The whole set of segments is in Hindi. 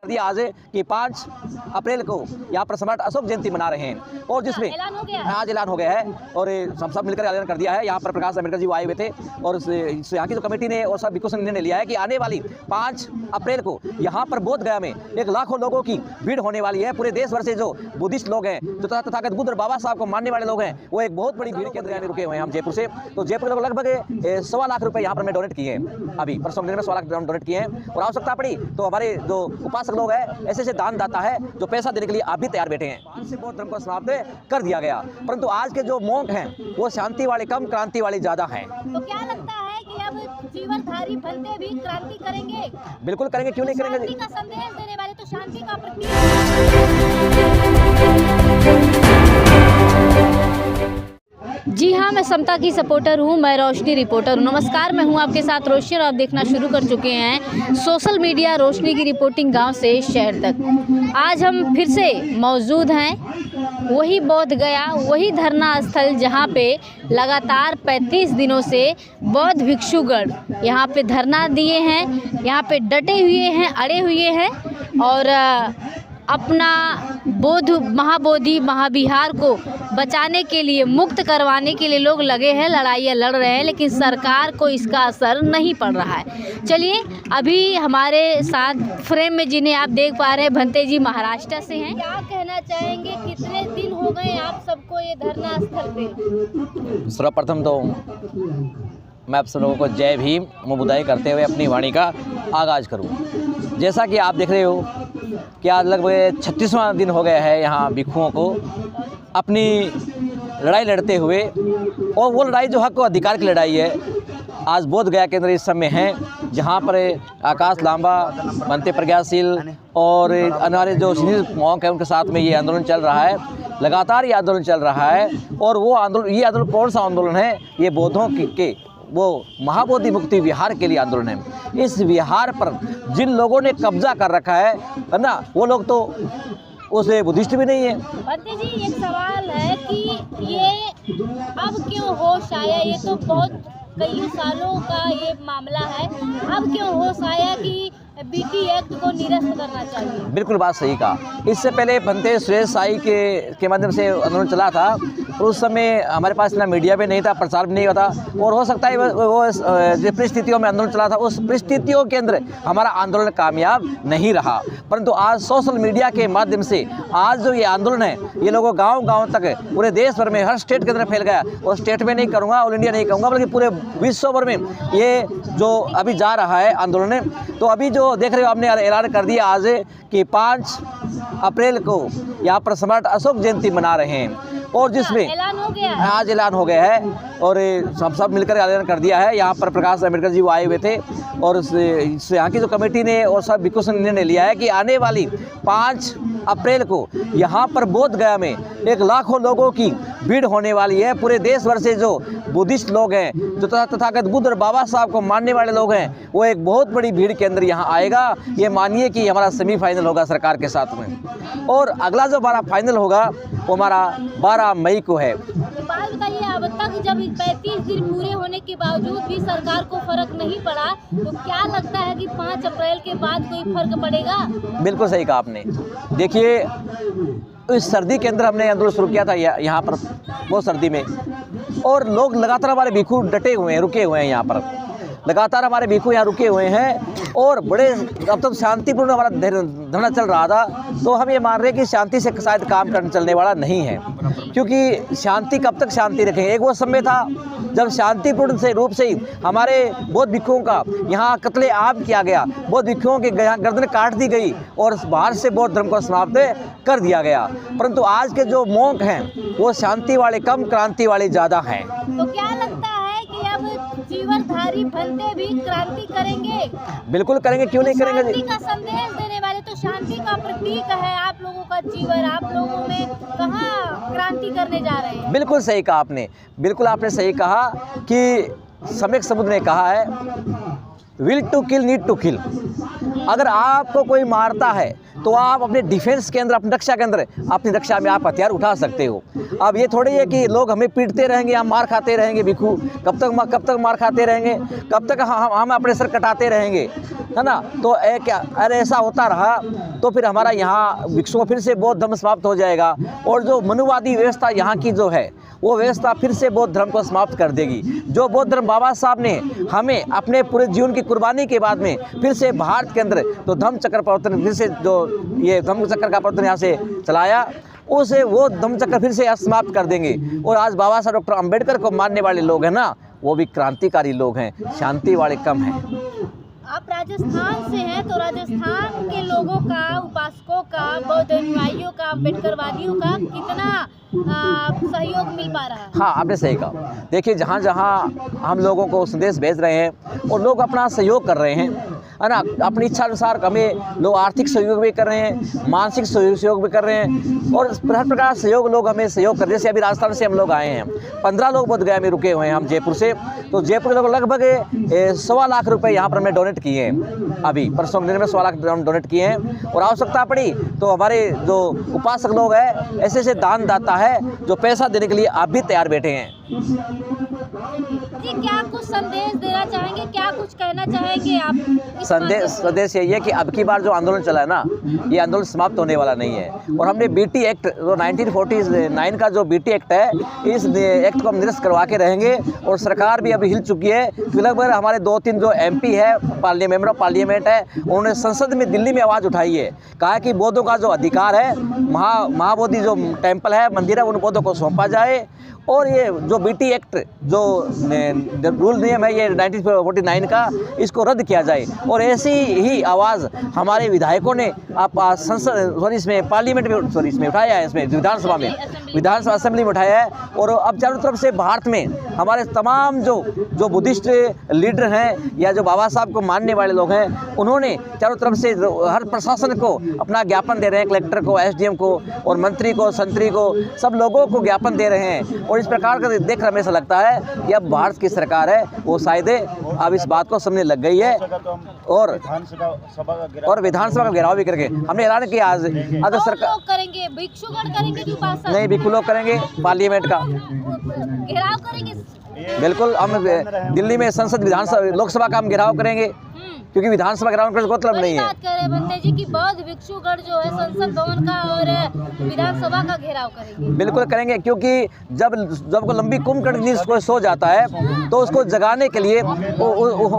दिया आज कि 5 अप्रैल को यहाँ पर सम्राट अशोक जयंती मना रहे हैं और जिसमें आज ऐलान हो गया है और सब मिलकर ऐलान कर दिया है। यहाँ पर प्रकाश आंबेडकर जी आए हुए थे और यहाँ की जो कमेटी ने और सब विकोष ने निर्णय लिया है कि आने वाली 5 अप्रैल को यहाँ पर बोध गया में एक लाखों लोगों की भीड़ होने वाली है। पूरे देश भर से जो बुद्धिस्ट लोग हैं, जो तथागत बुद्ध और बाबा साहब को मानने वाले लोग हैं, वो एक बहुत बड़ी भीड़ के अंदर रुके हुए हैं। हम जयपुर से, तो जयपुर के लगभग 1.25 लाख रुपए यहाँ पर मैं डोनेट किए हैं। अभी परसों दिन में 1.25 लाख डोनेट किए हैं और आवश्यकता पड़ी तो हमारे जो उपासक लोग हैं, ऐसे दान दाता है जो पैसा देने के लिए आप भी तैयार बैठे हैं। 5 से बौद्ध धर्म को समाप्त कर दिया गया, परंतु आज के जो मॉन्क हैं वो शांति वाले कम, क्रांति वाले ज्यादा हैं। तो क्या लगता है कि अब जीवनधारी भंते भी क्रांति करेंगे? बिल्कुल करेंगे, क्यों नहीं करेंगे। शांति का संदेश देने वाले तो शांति का प्रतीक। जी हाँ, मैं समता की सपोर्टर हूँ, मैं रोशनी रिपोर्टर हूँ। नमस्कार, मैं हूँ आपके साथ रोशनी और आप देखना शुरू कर चुके हैं सोशल मीडिया रोशनी की रिपोर्टिंग गांव से शहर तक। आज हम फिर से मौजूद हैं वही बोध गया, वही धरना स्थल जहाँ पे लगातार 35 दिनों से बौद्ध भिक्षुगण यहाँ पे धरना दिए हैं, यहाँ पे डटे हुए हैं, अड़े हुए हैं और अपना बोध महाबोधि महाविहार को बचाने के लिए, मुक्त करवाने के लिए लोग लगे हैं, लड़ाइयाँ लड़ रहे हैं, लेकिन सरकार को इसका असर नहीं पड़ रहा है। चलिए, अभी हमारे साथ फ्रेम में जिन्हें आप देख पा रहे हैं, भंते जी महाराष्ट्र से हैं। क्या कहना चाहेंगे, कितने दिन हो गए आप सबको ये धरना स्थल पे? सर्वप्रथम तो मैं आप सब लोगों को जय भीम मुबुदाई करते हुए अपनी वाणी का आगाज़ करूँ। जैसा कि आप देख रहे हो कि आज लगभग 36वां दिन हो गया है यहाँ भिक्षुओं को अपनी लड़ाई लड़ते हुए, और वो लड़ाई जो हक और अधिकार की लड़ाई है। आज बोध गया के अंदर इस समय है जहाँ पर आकाश लांबा, बनते प्रज्ञाशील और हमारे जो सीनियर मॉन्क हैं उनके साथ में ये आंदोलन चल रहा है। लगातार ये आंदोलन चल रहा है और वो आंदोलन, ये आंदोलन कौन सा आंदोलन है? ये बौद्धों के वो महाबोधि मुक्ति विहार के लिए आंदोलन है। इस विहार पर जिन लोगों ने कब्जा कर रखा है ना, वो लोग तो उसे बुद्धिस्ट भी नहीं है। भंते जी, एक सवाल है कि ये अब क्यों होश आया? ये तो बहुत कई सालों का ये मामला है, अब क्यों होश आया कि बीटी एक्ट को निरस्त करना चाहिए? बिल्कुल बात सही कहा। इससे पहले भंते सुरेश साई के माध्यम से आंदोलन चला था और उस समय हमारे पास ना मीडिया भी नहीं था, प्रचार भी नहीं हुआ था, और हो सकता है वो जिस परिस्थितियों में आंदोलन चला था उस परिस्थितियों के अंदर हमारा आंदोलन कामयाब नहीं रहा। परंतु आज सोशल मीडिया के माध्यम से आज जो ये आंदोलन है, ये लोगों गाँव तक, पूरे देश भर में, हर स्टेट के अंदर फैल गया। और स्टेट में नहीं करूँगा, ऑल इंडिया नहीं कहूँगा, बल्कि पूरे विश्व भर में ये जो अभी जा रहा है आंदोलन। तो अभी जो देख रहे हो, हमने ऐलान कर दिया आज कि 5 अप्रैल को यहाँ पर सम्राट अशोक जयंती मना रहे हैं और जिसमें आज ऐलान हो गया है और सब मिलकर ऐलान कर दिया है। यहाँ पर प्रकाश आंबेडकर जी आए हुए थे और यहाँ की जो कमेटी ने और सब विकोष ने निर्णय लिया है कि आने वाली 5 अप्रैल को यहाँ पर बोध गया में एक लाखों लोगों की भीड़ होने वाली है। पूरे देश भर से जो बुद्धिस्ट लोग हैं, जो तथागत बुद्ध और बाबा साहब को मानने वाले लोग हैं, वो एक बहुत बड़ी भीड़ के अंदर यहाँ आएगा। ये मानिए कि हमारा सेमीफाइनल होगा सरकार के साथ में, और अगला जो हमारा फाइनल होगा वो हमारा 12 मई को है। बात बताइए, अब तक जब 35 दिन पूरे होने के बावजूद भी सरकार को फर्क नहीं पड़ा, तो क्या लगता है कि 5 अप्रैल के बाद कोई फर्क पड़ेगा? बिल्कुल सही कहा आपने। देखिए, इस सर्दी के अंदर हमने आंदोलन शुरू किया था यहाँ पर, बहुत सर्दी में, और लोग लगातार हमारे भिक्षु डटे हुए हैं, रुके हुए हैं यहाँ पर, लगातार हमारे भिक्षु यहाँ रुके हुए हैं और बड़े अब तक शांतिपूर्ण हमारा धरना चल रहा था। तो हम ये मान रहे हैं कि शांति से शायद काम करने चलने वाला नहीं है, क्योंकि शांति कब तक शांति रखेंगे? एक वो समय था जब शांतिपूर्ण से रूप से ही हमारे बौद्ध भिक्षुओं का यहाँ कत्ले आम किया गया, बौद्ध भिक्षुओं की गर्दन काट दी गई और बाहर से बौद्ध धर्म को समाप्त कर दिया गया। परंतु आज के जो मॉन्क हैं वो शांति वाले कम, क्रांति वाले ज़्यादा हैं। तो क्या लगता है कि अब जीवनधारी भंते भी क्रांति करेंगे? बिल्कुल करेंगे, क्यों नहीं करेंगे। शांति का संदेश देने वाले तो शांति का प्रतीक है आप लोगों का जीवन, आप लोगों में कहाँ क्रांति करने जा रहे हैं? बिल्कुल सही कहा आपने, बिल्कुल आपने सही कहा कि सम्यक समुद्र ने कहा है, will to kill need to kill. अगर आपको कोई मारता है तो आप अपने डिफेंस के अंदर, अपनी रक्षा के अंदर, अपनी रक्षा में आप हथियार उठा सकते हो। अब ये थोड़ी है कि लोग हमें पीटते रहेंगे, हम मार खाते रहेंगे, भिखू कब तक मार खाते रहेंगे, कब तक हम अपने सर कटाते रहेंगे, है ना। तो अगर ऐसा होता रहा तो फिर हमारा यहाँ भिक्षुओं फिर से बौद्ध धर्म समाप्त हो जाएगा, और जो मनुवादी व्यवस्था यहाँ की जो है वो व्यवस्था फिर से बौद्ध धर्म को समाप्त कर देगी। जो बौद्ध धर्म बाबा साहब ने हमें अपने पूरे जीवन की कुर्बानी के बाद में फिर से भारत के अंदर तो धम्म चक्र प्रवर्तन, फिर से जो ये धम्म चक्र का प्रवर्तन यहाँ से चलाया, उसे वो धम्म चक्र फिर से समाप्त कर देंगे। और आज बाबा साहब डॉक्टर अम्बेडकर को मानने वाले लोग हैं ना, वो भी क्रांतिकारी लोग हैं, शांति वाले कम हैं। आप राजस्थान से हैं, तो राजस्थान के लोगों का, उपासकों का, बौद्ध अनुयायियों का, अम्बेडकरवादियों का कितना सहयोग मिल पा रहा है? हाँ, आपने सही कहा। देखिए, जहाँ जहाँ हम लोगों को संदेश भेज रहे हैं और लोग अपना सहयोग कर रहे हैं, है ना, अपनी इच्छा अनुसार हमें लोग आर्थिक सहयोग भी कर रहे हैं, मानसिक सहयोग भी कर रहे हैं, और हर प्रकार सहयोग लोग हमें सहयोग कर रहे हैं। जैसे अभी राजस्थान से हम लोग आए हैं, 15 लोग बोध गया में रुके हुए हैं हम जयपुर से। तो जयपुर के लोग लगभग 1.25 लाख रुपए यहाँ पर हमने डोनेट किए हैं। अभी परसों दिन में 1.25 लाख डोनेट किए हैं, और आवश्यकता पड़ी तो हमारे जो उपासक लोग हैं, ऐसे दानदाता है जो पैसा देने के लिए आप भी तैयार बैठे हैं। जी, क्या कुछ संदेश देना चाहेंगे, क्या कुछ कहना चाहेंगे आप? संदेश यही है कि अब की बार जो आंदोलन चला है ना, ये आंदोलन समाप्त होने वाला नहीं है। और हमने बीटी एक्ट, जो 1949 का जो बीटी एक्ट है, इस एक्ट को हम निरस्त करवा के रहेंगे। और सरकार भी अभी हिल चुकी है, लगभग हमारे 2-3 जो MP है, मेंबर ऑफ पार्लियामेंट है, उन्होंने संसद में दिल्ली में आवाज़ उठाई है, कहा कि बौद्धों का जो अधिकार है, महाबोधि जो टेम्पल है, मंदिर है, उन बौद्धों को सौंपा जाए। और ये जो बीटी एक्ट जो रूल नियम है, ये 1949 का, इसको रद्द किया जाए। और ऐसी ही आवाज़ हमारे विधायकों ने इसमें पार्लियामेंट में, इसमें उठाया है, इसमें विधानसभा असेंबली में उठाया है। और अब चारों तरफ से भारत में हमारे तमाम जो बुद्धिस्ट लीडर हैं या जो बाबा साहब को मानने वाले लोग हैं, उन्होंने चारों तरफ से हर प्रशासन को अपना ज्ञापन दे रहे हैं, कलेक्टर को, SDM को, और मंत्री को, संतरी को, सब लोगों को ज्ञापन दे रहे हैं। और इस प्रकार का देख हमें ऐसा लगता है कि अब भारत की सरकार है वो शायद अब इस बात को समझने लग गई है। और विधानसभा का घेराव भी करके हमने ऐलान किया, आज अगर सरकार करेंगे, भिक्षुगण करेंगे कि उपासक? नहीं, भिक्षु लोग करेंगे, पार्लियामेंट का घेराव करेंगे। बिल्कुल, हम दिल्ली में संसद, विधानसभा, लोकसभा का हम घेराव करेंगे, क्योंकि विधानसभा घेराव करने का मतलब नहीं है। बात कर रहे बनते जी कि बौद्ध भिक्षुगण जो है संसद भवन का और विधानसभा का घेराव करेंगे। बिल्कुल करेंगे, क्योंकि जब को लंबी कुंभकर्ण नींद कोई सो जाता है तो उसको जगाने के लिए,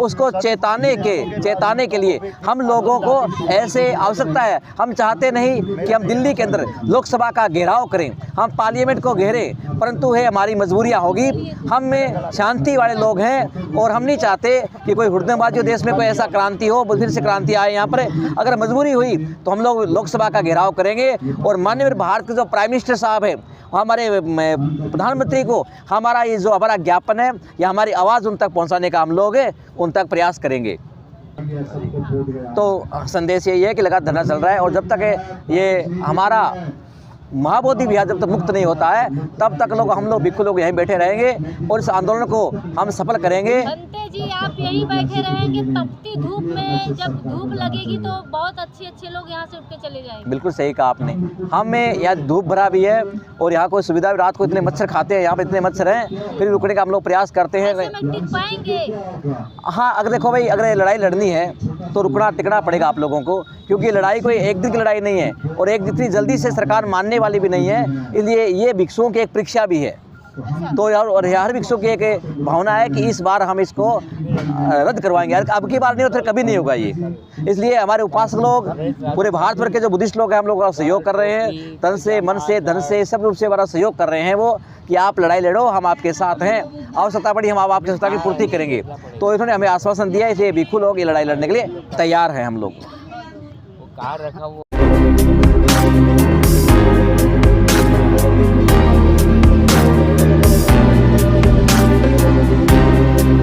उसको चेताने के लिए हम लोगों को ऐसे आवश्यकता है। हम चाहते नहीं कि हम दिल्ली के अंदर लोकसभा का घेराव करें, हम पार्लियामेंट को घेरें, परंतु है हमारी मजबूरियाँ होगी। हम में शांति वाले लोग हैं और हम नहीं चाहते कि कोई हुड़दंगबाजी देश में कोई ऐसा क्रांति हो, फिर से क्रांति आए यहाँ पर। अगर मजबूरी हुई तो हम लोग लोकसभा का घेराव करेंगे। और माननीय भारत के जो प्राइम मिनिस्टर साहब हैं, हमारे प्रधानमंत्री को हमारा ये जो हमारा ज्ञापन है या हमारी आवाज़ उन तक पहुँचाने का हम लोग उन तक प्रयास करेंगे। तो संदेश यही है कि लगातार धरना चल रहा है, और जब तक ये हमारा महाबोधि विहार जब तक मुक्त नहीं होता है, तब तक हम लोग भिक्षु लोग यहीं बैठे रहेंगे और इस आंदोलन को हम सफल करेंगे। बनते जी, आप यहीं बैठे रहेंगे तपती धूप में? जब धूप लगेगी तो बहुत अच्छे लोग यहाँ से उठ के चले जाएंगे। बिल्कुल सही कहा आपने। हमें यहाँ धूप भरा भी है और यहाँ कोई सुविधा भी, रात को इतने मच्छर खाते हैं, यहाँ पे इतने मच्छर हैं, फिर रुकने का हम लोग प्रयास करते हैं। टिक पाएंगे? हाँ, अगर देखो भाई, अगर लड़ाई लड़नी है तो रुकना टिकना पड़ेगा आप लोगों को, क्योंकि लड़ाई कोई एक दिन की लड़ाई नहीं है और एक जितनी जल्दी से सरकार मानने वाली भी नहीं है। इसलिए ये भिक्षुओं की एक परीक्षा भी है। तो यार, और हर भिक्षु की एक भावना है कि इस बार हम इसको रद्द करवाएंगे, अब की बार नहीं हो तो कभी नहीं होगा ये। इसलिए हमारे उपासक लोग, पूरे भारत भर के जो बुद्धिस्ट लोग हैं, हम लोग सहयोग कर रहे हैं, तन से, मन से, धन से, सब रूप से हमारा सहयोग कर रहे हैं वो, कि आप लड़ाई लड़ो, हम आपके साथ हैं, आवश्यकता पड़ी हम आपकी आवश्यकता की पूर्ति करेंगे। तो इन्होंने हमें आश्वासन दिया, इसलिए भिक्षु लोग ये लड़ाई लड़ने के लिए तैयार हैं हम लोग।